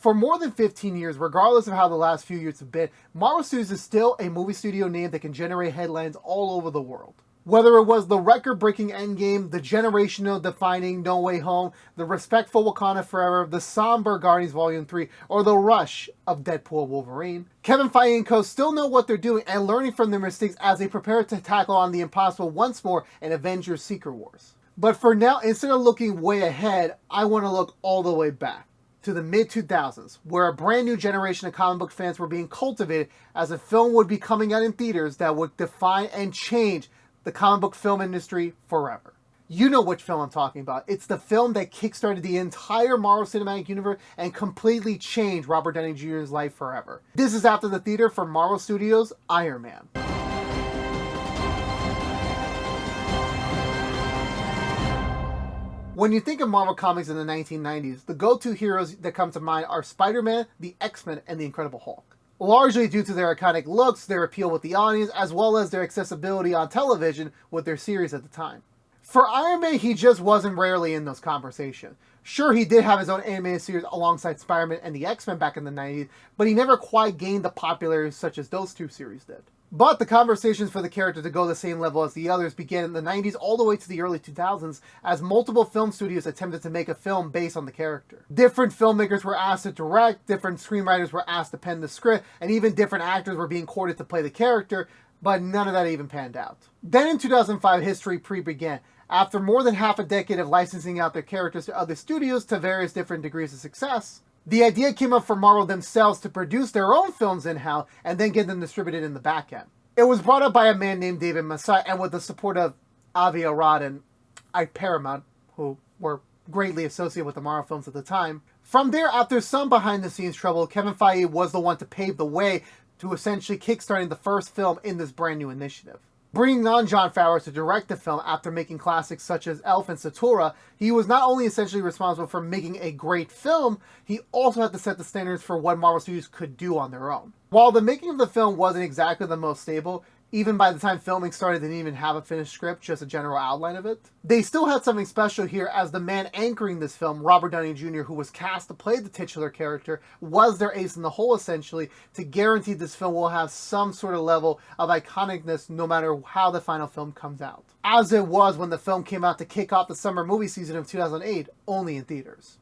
For more than 15 years, regardless of how the last few years have been, Marvel Studios is still a movie studio name that can generate headlines all over the world. Whether it was the record-breaking Endgame, the generational-defining No Way Home, the respectful Wakanda Forever, the somber Guardians Volume 3, or the rush of Deadpool Wolverine, Kevin Feige and co still know what they're doing and learning from their mistakes as they prepare to tackle on the impossible once more in Avengers Secret Wars. But for now, instead of looking way ahead, I want to look all the way back to the mid-2000s, where a brand new generation of comic book fans were being cultivated as a film would be coming out in theaters that would define and change the comic book film industry forever. You know which film I'm talking about. It's the film that kickstarted the entire Marvel Cinematic Universe and completely changed Robert Downey Jr.'s life forever. This is after the theater for Marvel Studios' Iron Man. When you think of Marvel Comics in the 1990s, the go-to heroes that come to mind are Spider-Man, the X-Men, and the Incredible Hulk. Largely due to their iconic looks, their appeal with the audience, as well as their accessibility on television with their series at the time. For Iron Man, he just wasn't rarely in those conversations. Sure, he did have his own animated series alongside Spider-Man and the X-Men back in the 90s, but he never quite gained the popularity such as those two series did. But the conversations for the character to go the same level as the others began in the 90s all the way to the early 2000s as multiple film studios attempted to make a film based on the character. Different filmmakers were asked to direct, different screenwriters were asked to pen the script, and even different actors were being courted to play the character, but none of that even panned out. Then in 2005, history began. After more than half a decade of licensing out their characters to other studios to various different degrees of success, the idea came up for Marvel themselves to produce their own films in-house and then get them distributed in the back end. It was brought up by a man named David Massai and with the support of Avi Arad and Paramount, who were greatly associated with the Marvel films at the time. From there, after some behind-the-scenes trouble, Kevin Feige was the one to pave the way to essentially kickstarting the first film in this brand new initiative. Bringing on Jon Favreau to direct the film after making classics such as Elf and Satora, he was not only essentially responsible for making a great film, he also had to set the standards for what Marvel Studios could do on their own. While the making of the film wasn't exactly the most stable, even by the time filming started they didn't even have a finished script, just a general outline of it, they still had something special here as the man anchoring this film, Robert Downey Jr., who was cast to play the titular character, was their ace in the hole essentially to guarantee this film will have some sort of level of iconicness no matter how the final film comes out. As it was when the film came out to kick off the summer movie season of 2008, only in theaters.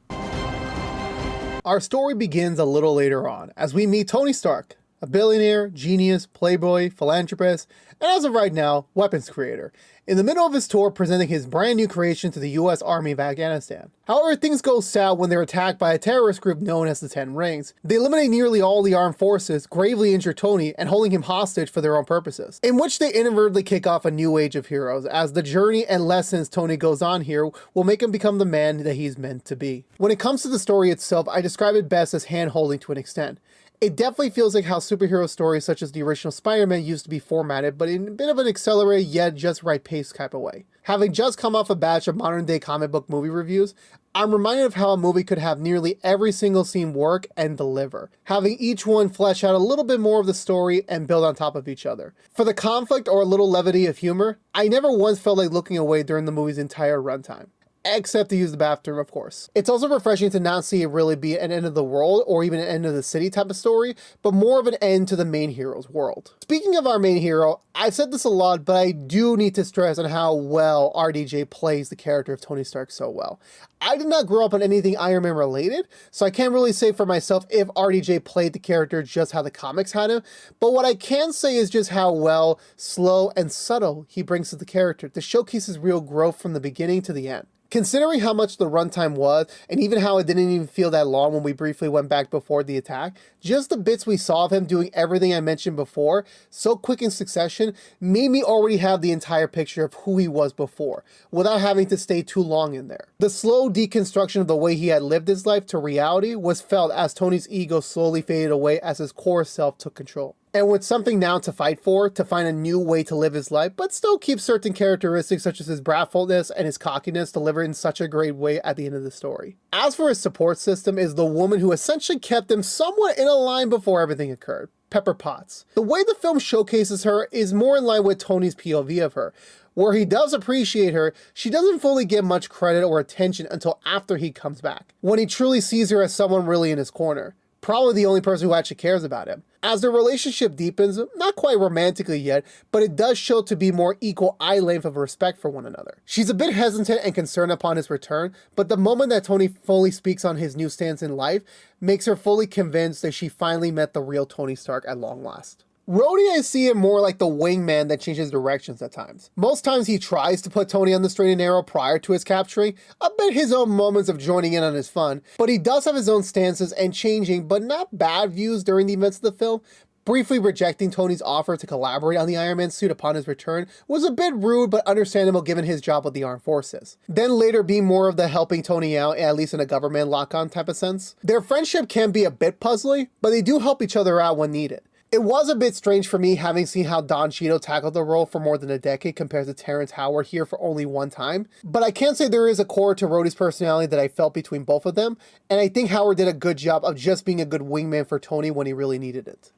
Our story begins a little later on as we meet Tony Stark, a billionaire, genius, playboy, philanthropist, and as of right now, weapons creator, in the middle of his tour presenting his brand new creation to the US Army of Afghanistan. However, things go south when they're attacked by a terrorist group known as the Ten Rings. They eliminate nearly all the armed forces, gravely injure Tony, and holding him hostage for their own purposes, in which they inadvertently kick off a new age of heroes, as the journey and lessons Tony goes on here will make him become the man that he's meant to be. When it comes to the story itself, I describe it best as hand-holding to an extent. It definitely feels like how superhero stories such as the original Spider-Man used to be formatted, but in a bit of an accelerated yet just right pace type of way. Having just come off a batch of modern day comic book movie reviews, I'm reminded of how a movie could have nearly every single scene work and deliver, having each one flesh out a little bit more of the story and build on top of each other. For the conflict or a little levity of humor, I never once felt like looking away during the movie's entire runtime. Except to use the bathroom, of course. It's also refreshing to not see it really be an end of the world or even an end of the city type of story, but more of an end to the main hero's world. Speaking of our main hero, I've said this a lot, but I do need to stress on how well RDJ plays the character of Tony Stark so well. I did not grow up on anything Iron Man related, so I can't really say for myself if RDJ played the character just how the comics had him, but what I can say is just how well, slow, and subtle he brings to the character to showcase his real growth from the beginning to the end. Considering how much the runtime was, and even how it didn't even feel that long when we briefly went back before the attack, just the bits we saw of him doing everything I mentioned before, so quick in succession, made me already have the entire picture of who he was before, without having to stay too long in there. The slow deconstruction of the way he had lived his life to reality was felt as Tony's ego slowly faded away as his core self took control. And with something now to fight for, to find a new way to live his life, but still keep certain characteristics such as his wrathfulness and his cockiness delivered in such a great way at the end of the story. As for his support system is the woman who essentially kept him somewhat in a line before everything occurred. Pepper Potts. The way the film showcases her is more in line with Tony's POV of her, Where he does appreciate her, she doesn't fully get much credit or attention until after he comes back, when he truly sees her as someone really in his corner. Probably the only person who actually cares about him. As their relationship deepens, not quite romantically yet, but it does show to be more equal eye length of respect for one another. She's a bit hesitant and concerned upon his return, but the moment that Tony fully speaks on his new stance in life makes her fully convinced that she finally met the real Tony Stark at long last. Rhodey, I see him more like the wingman that changes directions at times. Most times he tries to put Tony on the straight and narrow prior to his capturing, a bit his own moments of joining in on his fun, but he does have his own stances and changing, but not bad views during the events of the film. Briefly rejecting Tony's offer to collaborate on the Iron Man suit upon his return was a bit rude but understandable given his job with the armed forces. Then later being more of the helping Tony out, at least in a government lock-on type of sense. Their friendship can be a bit puzzly, but they do help each other out when needed. It was a bit strange for me having seen how Don Cheadle tackled the role for more than a decade compared to Terrence Howard here for only one time, but I can say there is a core to Rhodey's personality that I felt between both of them, and I think Howard did a good job of just being a good wingman for Tony when he really needed it.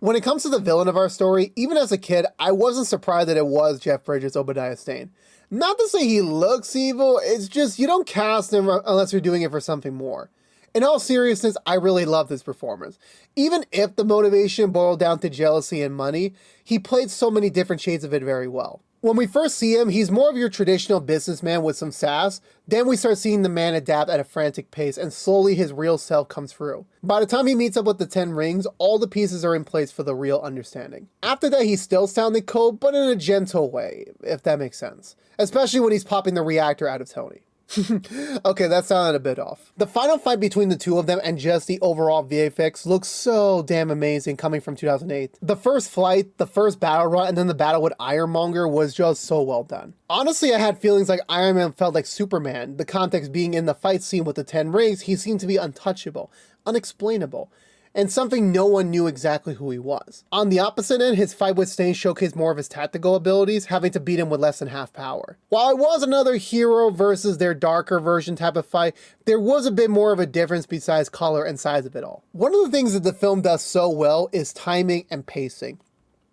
When it comes to the villain of our story, even as a kid, I wasn't surprised that it was Jeff Bridges' Obadiah Stane. Not to say he looks evil, it's just you don't cast him unless you're doing it for something more. In all seriousness, I really loved his performance. Even if the motivation boiled down to jealousy and money, he played so many different shades of it very well. When we first see him, he's more of your traditional businessman with some sass. Then we start seeing the man adapt at a frantic pace and slowly his real self comes through. By the time he meets up with the 10 rings, all the pieces are in place for the real understanding. After that, he still sounded cold, but in a gentle way, if that makes sense. Especially when he's popping the reactor out of Tony. Okay, that sounded a bit off. The final fight between the two of them and just the overall VFX looks so damn amazing coming from 2008. The first flight, the first battle run, and then the battle with Ironmonger was just so well done. Honestly, I had feelings like Iron Man felt like Superman, the context being in the fight scene with the 10 rings, he seemed to be untouchable, unexplainable, and something no one knew exactly who he was. On the opposite end, his fight with Stane showcased more of his tactical abilities, having to beat him with less than half power. While it was another hero versus their darker version type of fight, there was a bit more of a difference besides color and size of it all. One of the things that the film does so well is timing and pacing.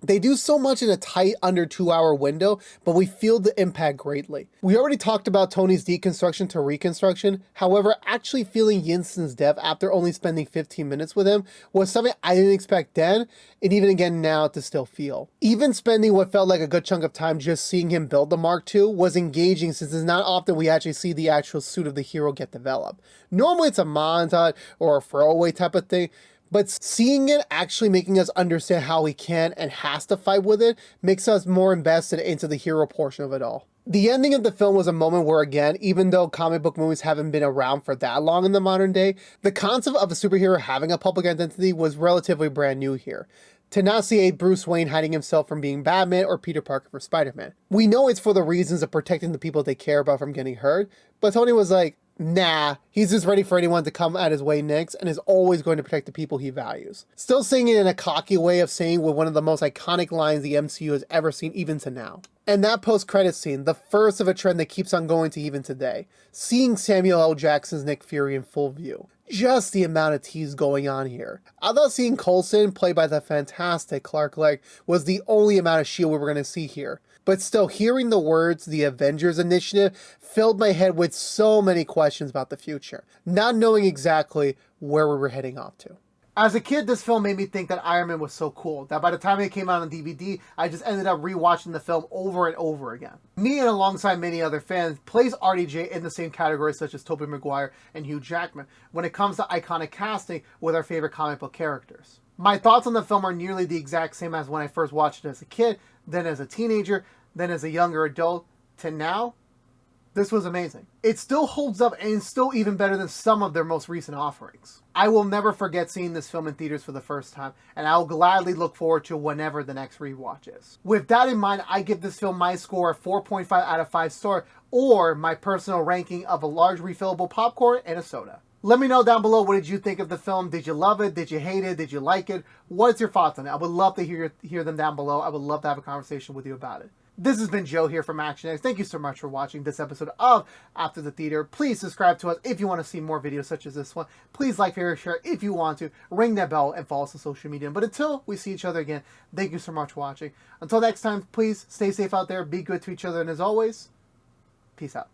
They do so much in a tight under 2-hour window, but we feel the impact greatly. We already talked about Tony's deconstruction to reconstruction, however, actually feeling Yinsen's death after only spending 15 minutes with him was something I didn't expect then, and even again now to still feel. Even spending what felt like a good chunk of time just seeing him build the Mark II was engaging since it's not often we actually see the actual suit of the hero get developed. Normally it's a montage or a throwaway type of thing, but seeing it actually making us understand how he can and has to fight with it makes us more invested into the hero portion of it all. The ending of the film was a moment where, again, even though comic book movies haven't been around for that long in the modern day, the concept of a superhero having a public identity was relatively brand new here. To not see a Bruce Wayne hiding himself from being Batman or Peter Parker for Spider-Man. We know it's for the reasons of protecting the people they care about from getting hurt, but Tony was like, nah, he's just ready for anyone to come at his way next and is always going to protect the people he values. Still saying it in a cocky way of saying with one of the most iconic lines the MCU has ever seen even to now. And that post-credit scene, the first of a trend that keeps on going to even today. Seeing Samuel L. Jackson's Nick Fury in full view. Just the amount of tease going on here. I thought seeing Coulson, played by the fantastic Clark Gregg, was the only amount of S.H.I.E.L.D. we were going to see here. But still, hearing the words, the Avengers Initiative, filled my head with so many questions about the future, not knowing exactly where we were heading off to. As a kid, this film made me think that Iron Man was so cool, that by the time it came out on DVD, I just ended up rewatching the film over and over again. Me, and alongside many other fans, place RDJ in the same category such as Tobey Maguire and Hugh Jackman when it comes to iconic casting with our favorite comic book characters. My thoughts on the film are nearly the exact same as when I first watched it as a kid, then as a teenager, then as a younger adult, to now. This was amazing. It still holds up and is still even better than some of their most recent offerings. I will never forget seeing this film in theaters for the first time, and I will gladly look forward to whenever the next rewatch is. With that in mind, I give this film my score of 4.5 out of 5 stars, or my personal ranking of a large refillable popcorn and a soda. Let me know down below, what did you think of the film? Did you love it? Did you hate it? Did you like it? What's your thoughts on it? I would love to hear them down below. I would love to have a conversation with you about it. This has been Joe here from ActionX. Thank you so much for watching this episode of After the Theater. Please subscribe to us if you want to see more videos such as this one. Please like, favorite, share if you want to. Ring that bell and follow us on social media. But until we see each other again, thank you so much for watching. Until next time, please stay safe out there, be good to each other, and as always, peace out.